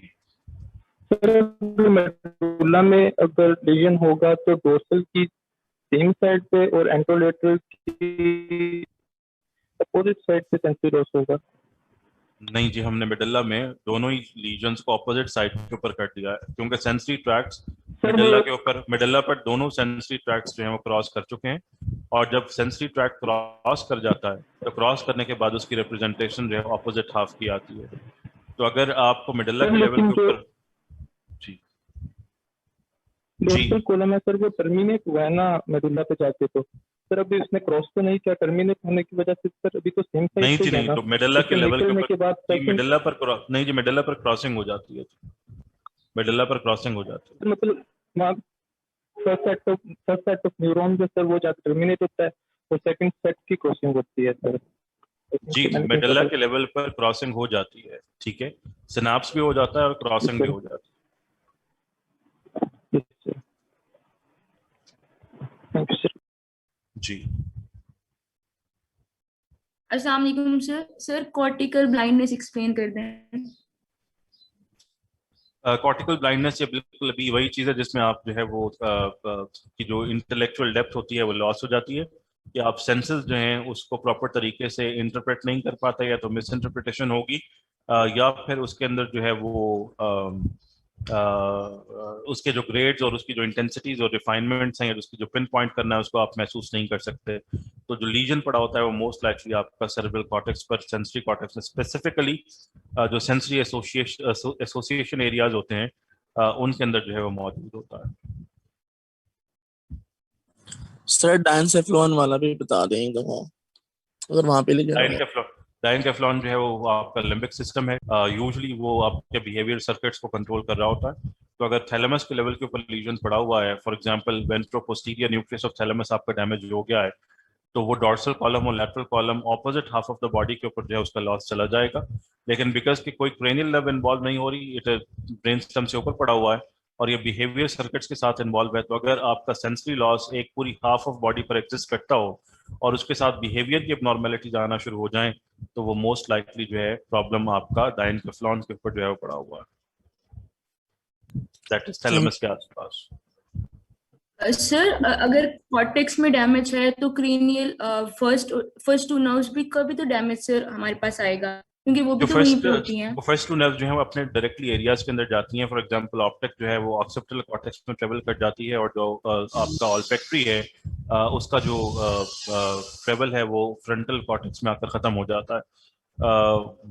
सर मेडुला में अगर लीजन होगा तो डोर्सल की सेम साइड पे और एंटरोलेटरल की अपोजिट साइड पे सेंसरी लॉस होगा। नहीं जी, हमने मेडुला में दोनों ही लीजन्स को ऑपोजिट साइड के ऊपर कर दिया है, क्योंकि सेंसरी ट्रैक्ट्स मेडुला के ऊपर, मेडुला पर दोनों सेंसरी ट्रैक्ट्स जो हैं वो क्रॉस कर चुके हैं, और जब सेंसरी ट्रैक्ट क्रॉस कर जाता है तो क्रॉस करने के बाद उसकी रिप्रेजेंटेशन जो है ऑपोजिट हाफ की आती है। तो अगर आपको मेडुला के लेवल के ऊपर डोर्सल कॉलम है सर, वो टर्मिनेट हुआ है ना मेडुला पे जाके, तो सर अभी उसने क्रॉस तो नहीं किया, टर्मिनेट होने की वजह से सर अभी तो सेम साइड नहीं पे जी, नहीं, तो मेडुला के लेवल के ऊपर मेडुला पर नहीं जी, मेडुला पर क्रॉसिंग हो जाती है, मेडुला पर क्रॉसिंग हो जाती है। मतलब फर्स्ट सेट ऑफ न्यूरॉन जो सर वो जाके टर्मिनेट होता है और सेकंड सेट की क्रॉसिंग होती है सर। जी, मेडुला के लेवल पर क्रॉसिंग हो जाती है, ठीक है, सिनाप्स भी हो जाता है और क्रॉसिंग भी हो जाती है। जी अस्सलाम वालेकुम sir. Sir cortical blindness explain कर दें। कॉर्टिकल ब्लाइंडनेस ये बिल्कुल अभी वही चीज़ है जिसमें आप जो है वो की जो इंटेलेक्चुअल डेप्थ होती है वो लॉस हो जाती है, कि आप सेंसेस जो हैं उसको प्रॉपर तरीके से इंटरप्रेट नहीं कर पाते, या तो मिस इंटरप्रिटेशन होगी या फिर उसके अंदर जो है वो उसके जो ग्रेड्स और उसकी जो इंटेंसिटीज और रिफाइनमेंट्स हैं या उसकी जो पिन पॉइंट करना है उसको आप महसूस नहीं कर सकते। तो जो लीजन पड़ा होता है वो मोस्ट लाइकली आपका सेरेब्रल कॉर्टेक्स पर, सेंसरी कॉर्टेक्स में स्पेसिफिकली जो सेंसरी एसोसिएशन एरियाज होते हैं उनके अंदर जो है वो मौजूद होता है। सर डायनसेफ्लॉन वाला भी बता दें अगर वहां पे ले जाए। डायनकेफ्लॉन जो है वो आपका लिम्बिक सिस्टम है, यूजुअली वो आपके बिहेवियर सर्किट्स को कंट्रोल कर रहा होता है। तो अगर थैलेमस के लेवल के ऊपर लीजन पड़ा हुआ है, for example ventroposterior nucleus of thalamus आपका डैमेज हो गया है, तो वो डॉर्सल कॉलम और lateral column opposite half of the body के ऊपर जो है उसका लॉस चला जाएगा। लेकिन बिकॉज की कोई क्रेनियल नर्व इन्वॉल्व नहीं हो रही, इट ब्रेन सिस्टम से ऊपर पड़ा हुआ है और ये बिहेवियर सर्किट्स के साथ इन्वॉल्व है, तो अगर आपका सेंसरी लॉस एक पूरी हाफ ऑफ बॉडी पर एग्जिस्ट करता हो और उसके साथ बिहेवियर की एबनॉर्मेलिटीज आना शुरू हो जाएं, तो वो मोस्ट लाइकली जो है प्रॉब्लम आपका डायनकेफ्लॉन के ऊपर जो है वो पड़ा हुआ है, दैट इज थैलेमस के आसपास। सर अगर कॉर्टेक्स में डैमेज है तो क्रेनियल फर्स्ट टू नर्व्स भी कभी तो डैमेज सर हमारे पास आएगा, क्योंकि वो भी तो वहीं पे होती हैं। फर्स्ट टू नर्व जो है वो अपने डायरेक्टली एरियाज के अंदर जाती हैं। फॉर एग्जांपल ऑप्टिक जो है वो ऑक्सिपिटल कॉर्टेक्स में ट्रेवल कर जाती है, और जो आपका ऑल्फैक्टरी है उसका जो ट्रेवल है वो फ्रंटल कॉर्टेक्स में आकर खत्म हो जाता है।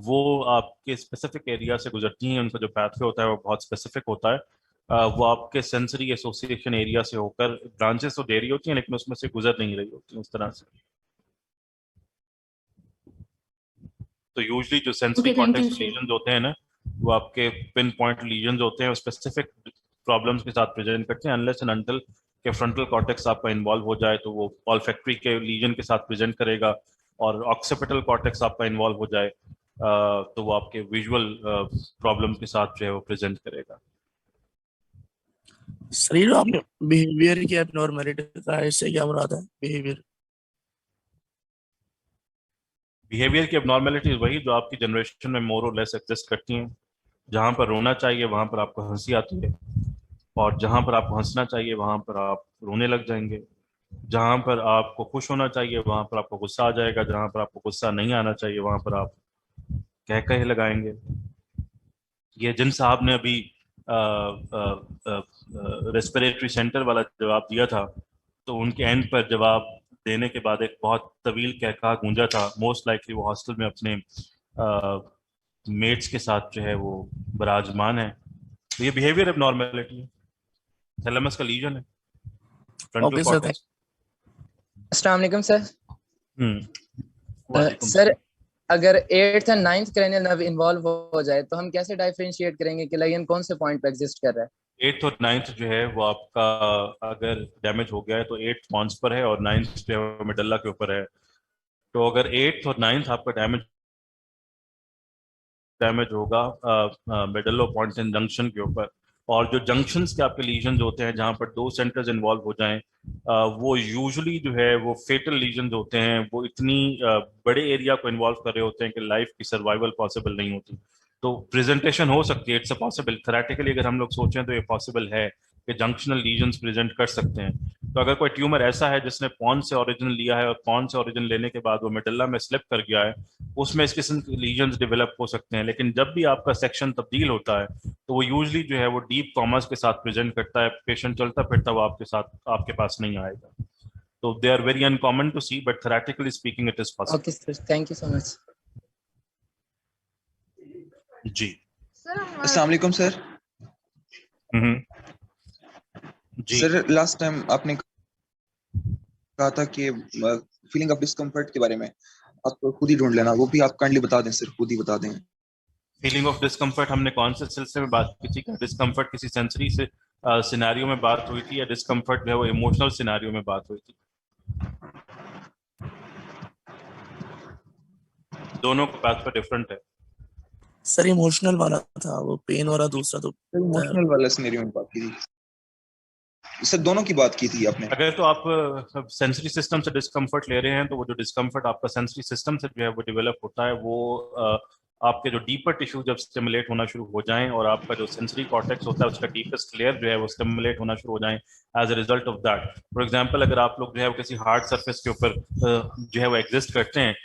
वो आपके स्पेसिफिक एरिया से गुजरती हैं, उनका जो पैथवे होता है वो बहुत स्पेसिफिक होता है। वो आपके सेंसरी एसोसिएशन एरिया से होकर ब्रांचेस तो दे रही होती हैं लेकिन उसमें से गुजर नहीं रही होती उस तरह से। तो यूजुअली जो सेंसरी कॉर्टेक्स लीजन्स होते हैं ना, वो आपके पिन पॉइंट लीजन्स होते हैं, स्पेसिफिक प्रॉब्लम्स के साथ प्रेजेंट करते हैं। अनलेस एंड अनटिल के फ्रंटल कॉर्टेक्स आपका इन्वॉल्व हो जाए तो वो ऑल्फैक्टरी के लीजन के साथ प्रेजेंट करेगा, और ऑक्सिपिटल कॉर्टेक्स आपका इन्वॉल्व हो जाए तो वो आपके विजुअल प्रॉब्लम के साथ जो है वो प्रेजेंट करेगा। शरीर आपने बिहेवियर की एबनॉर्मलिटी का है, इससे क्या मुराद है? बिहेवियर की एबनॉर्मलिटीज वही जो आपकी जनरेशन में मोर और लेस एग्जिस्ट करती हैं। जहाँ पर रोना चाहिए वहाँ पर आपको हंसी आती है, और जहाँ पर आपको हंसना चाहिए वहाँ पर आप रोने लग जाएंगे। जहाँ पर आपको खुश होना चाहिए वहाँ पर आपको गुस्सा आ जाएगा, जहाँ पर आपको गुस्सा नहीं आना चाहिए वहाँ पर आप कह कहे लगाएंगे। ये जिन साहब ने अभी रेस्पिरेटरी सेंटर वाला जवाब दिया था, तो उनके एंड पर जवाब देने के बाद एक बहुत तवील कहका गूंजा था। मोस्ट लाइकली वो हॉस्टल में अपने मेट्स के साथ जो है वो विराजमान है। तो ये बिहेवियर एबनॉर्मलिटी है, थैलेमस का लीजन है, फ्रंटल कॉर्टेक्स। अस्सलाम वालेकुम सर। सर अगर 8th और 9th क्रेनियल नर्व इन्वॉल्व हो जाए तो हम कैसे डिफरेंशिएट करेंगे कि लाइन कौन से पॉइंट पे एग्जिस्ट कर रहा है? 8th और 9th जो है वो आपका अगर डैमेज हो गया है तो 8th पॉन्स पर है और 9th जो है वो मिडल्ला के ऊपर है। तो अगर 8th और 9th आपका डैमेज होगा मिडल्लो पॉइंट जंक्शन के ऊपर, और जो जंक्शंस के आपके लीजन्स होते हैं जहाँ पर दो सेंटर्स इन्वॉल्व हो जाएं, वो यूजुअली जो है वो फेटल लीजन्स होते हैं। वो इतनी बड़े एरिया को इन्वॉल्व कर रहे होते हैं कि लाइफ की सर्वाइवल पॉसिबल नहीं होती। तो प्रेजेंटेशन हो सकती है, इट्स अ पॉसिबल, थेरेटिकली अगर हम लोग सोचें तो ये पॉसिबल है कि जंक्शनल लीजन्स प्रेजेंट कर सकते हैं। तो अगर कोई ट्यूमर ऐसा है जिसने पॉन से ओरिजिन लिया है और पॉन से ओरिजिन लेने के बाद वो मिडल्ला में स्लिप कर गया है, उसमें इस किस्म के लीजन्स डेवलप हो सकते हैं। लेकिन जब भी आपका सेक्शन तब्दील होता है तो वो यूजुअली जो है वो डीप कॉमर्स के साथ प्रेजेंट करता है। पेशेंट चलता फिरता वो आपके पास नहीं आएगा। तो they are very uncommon to see, but theoretically speaking it is possible. Okay sir, thank you so much. जी अस्सलाम वालेकुम सर। जी सर लास्ट टाइम आपने कहा था कि फीलिंग ऑफ डिस्कम्फर्ट के बारे में आप खुद ही ढूंढ लेना, वो भी आप काइंडली बता दें सर, खुद ही बता दें। फीलिंग ऑफ डिस्कम्फर्ट हमने कौन से सिलसिले में बात की थी? डिस्कम्फर्ट किसी सेंसरी से सिनेरियो में बात हुई थी, या डिस्कम्फर्ट जो है वो इमोशनल सिनेरियो में बात हुई थी? दोनों का बात पर डिफरेंट है सर। इमोशनल वाला था वो, पेन वाला दूसरा तो इमोशनल वाला सिनेरियो में बात की थी सर, दोनों की बात की थी आपने। अगर तो आप सेंसरी सिस्टम से डिस्कम्फर्ट ले रहे हैं तो वो जो डिस्कम्फर्ट आपका सेंसरी सिस्टम से जो है वो डेवलप होता है, वो आपके जो डीपर टिश्यू जब स्टिमुलेट होना शुरू हो जाएं और आपका जो सेंसरी कॉर्टेक्स होता है उसका डीपेस्ट लेयर जो है वो स्टिमुलेट होना शुरू हो जाएं as a result of that. For example अगर आप लोग जो है वो किसी हार्ड सरफेस के ऊपर जो है वो एग्जिस्ट करते हैं,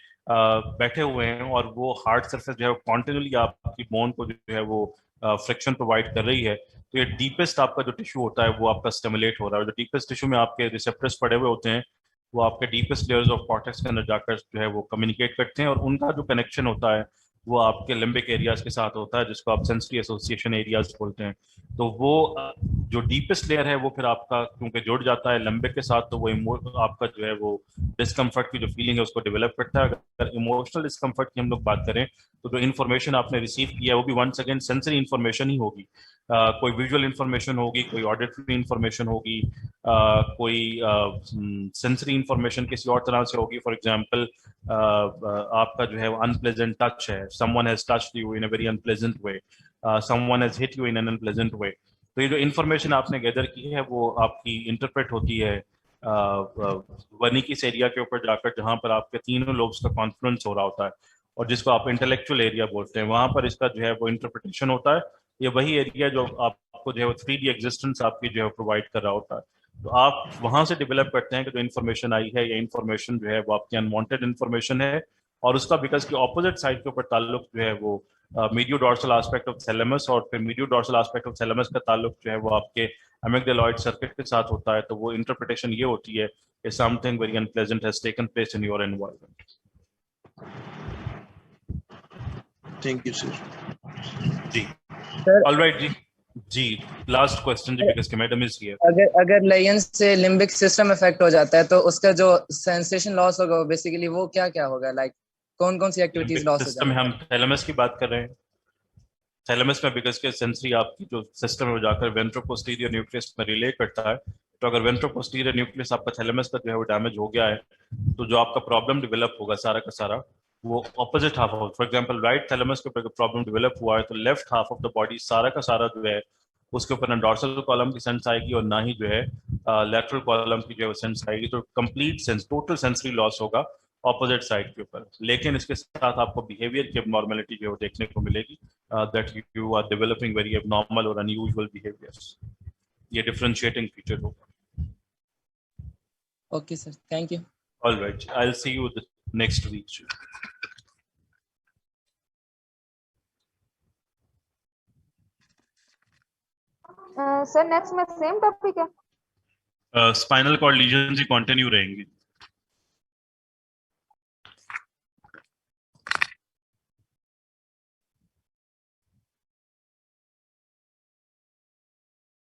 बैठे हुए हैं, और वो हार्ड सरफेस जो है वो कॉन्टिन्यूअली आपकी बोन को जो है वो फ्रिक्शन प्रोवाइड कर रही है, तो ये डीपेस्ट आपका जो टिश्यू होता है वो आपका स्टिमुलेट हो रहा है। जो डीपेस्ट टिश्यू में आपके रिसेप्टर्स पड़े हुए होते हैं वो आपके डीपेस्ट लेयर्स ऑफ कॉर्टेक्स के अंदर जाकर जो है वो कम्युनिकेट करते हैं, और उनका जो कनेक्शन होता है वो आपके लिम्बिक एरियाज के साथ होता है, जिसको आप सेंसरी एसोसिएशन एरियाज बोलते हैं। तो वो जो डीपेस्ट लेयर है वो फिर आपका क्योंकि जुड़ जाता है लिम्बिक के साथ, तो वो आपका जो है वो डिस्कम्फर्ट की जो फीलिंग है उसको डेवलप करता है। अगर इमोशनल डिस्कम्फर्ट की हम लोग बात करें तो जो इन्फॉर्मेशन आपने रिसीव किया है वो भी वंस अगेन सेंसरी इन्फॉर्मेशन ही होगी। कोई विजुअल इन्फॉर्मेशन होगी, कोई ऑडिटरी इन्फॉर्मेशन होगी, कोई सेंसरी इन्फॉर्मेशन किसी और तरह से होगी। फॉर एग्जांपल आपका जो है वो अनप्लेजेंट टच है, someone has touched you in a very unpleasant way, someone has hit you in an unpleasant way. तो ये जो इन्फॉर्मेशन आपने गैदर की है वो आपकी इंटरप्रेट होती है वर्निकिस एरिया के ऊपर जाकर, जहाँ पर आपके तीनों लोब्स का कॉन्फ्लुएंस हो रहा होता है, और जिसको आप इंटेलेक्चुअल एरिया बोलते हैं, वहाँ पर इसका जो है वो इंटरप्रिटेशन होता है। ये वही एरिया जो आपको जो है वो 3D एग्जिस्टेंस आपकी जो है प्रोवाइड कर रहा होता है। तो आप वहां से डेवलप करते हैं कि जो इन्फॉर्मेशन आई है, ये इन्फॉर्मेशन जो है वो आपकी अनवांटेड इन्फॉर्मेशन है, और उसका बिकॉज की ऑपोजिट साइड के ऊपर ताल्लुक जो है वो मीडियो डॉर्सल एस्पेक्ट ऑफ थैलेमस, और फिर मीडियो डॉर्सल एस्पेक्ट ऑफ थैलेमस का ताल्लुक जो है वो आपके अमिगडालॉइड सर्किट के साथ होता है। तो वो इंटरप्रिटेशन ये होती है कि something very unpleasant has taken place in your environment. Thank you sir. जी सर ऑलराइट जी लास्ट क्वेश्चन जी, बिकॉज़ कि मैडम इज हियर। अगर लायन से लिम्बिक सिस्टम इफेक्ट हो जाता है तो उसका जो सेंसेशन लॉस होगा बेसिकली वो क्या क्या होगा, लाइक कौन कौन सी एक्टिविटीज लॉस हो सिस्टम में हम थैलेमस की बात कर रहे हैं। थैलेमस में बिकॉज के सेंसरी आपकी जो सिस्टम है जाकर वेंट्रोपोस्टीरियर न्यूक्लियस में रिले करता है। तो अगर वेंट्रोपोस्टीरियर न्यूक्लियस आपका थैलेमस का जो है वो डैमेज हो गया है, तो जो आपका प्रॉब्लम डेवलप होगा सारा का सारा वो opposite half of, for example right thalamus के ऊपर प्रॉब्लम डेवलप हुआ है तो left half of the body सारा का सारा जो है उसके ऊपर ना डॉर्सल कॉलम की सेंस आएगी और ना ही जो है लेटरल कॉलम की जो है सेंस आएगी। तो complete sense total sensory loss होगा ऑपोजिट साइड के ऊपर। लेकिन इसके साथ आपको बिहेवियर की एबनॉर्मलिटी जो है देखने को मिलेगी, that you are developing very abnormal और अनयूजुअल बिहेवियर्स। ये डिफरेंशिएटिंग फीचर होगा। Okay sir, thank you. Alright, I will see you next week. Sir next में सेम टॉपिक है? स्पाइनल कॉर्ड लीजन ही कंटिन्यू रहेंगे।